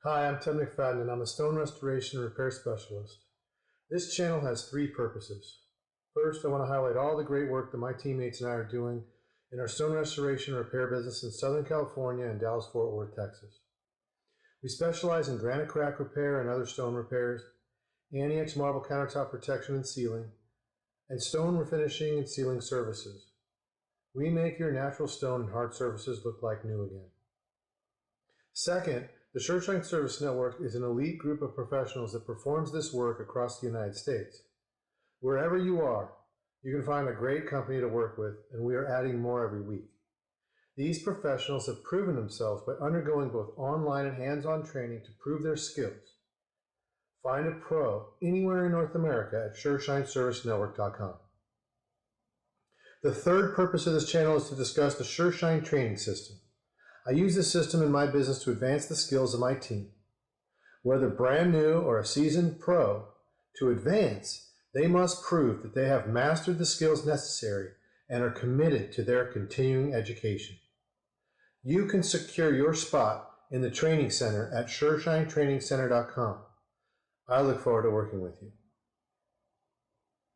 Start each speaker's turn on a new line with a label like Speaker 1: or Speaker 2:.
Speaker 1: Hi, I'm Ted McFadden, and I'm a stone restoration and repair specialist. This channel has three purposes. First, I want to highlight all the great work that my teammates and I are doing in our stone restoration and repair business in Southern California and Dallas-Fort Worth, Texas. We specialize in granite crack repair and other stone repairs, anti-X marble countertop protection and sealing, and stone refinishing and sealing services. We make your natural stone and hard surfaces look like new again. Second, the Sureshine Service Network is an elite group of professionals that performs this work across the United States. Wherever you are, you can find a great company to work with, and we are adding more every week. These professionals have proven themselves by undergoing both online and hands-on training to prove their skills. Find a pro anywhere in North America at SureshineServiceNetwork.com. The third purpose of this channel is to discuss the Sureshine training system. I use this system in my business to advance the skills of my team. Whether brand new or a seasoned pro, to advance, they must prove that they have mastered the skills necessary and are committed to their continuing education. You can secure your spot in the training center at SureshineTrainingCenter.com. I look forward to working with you.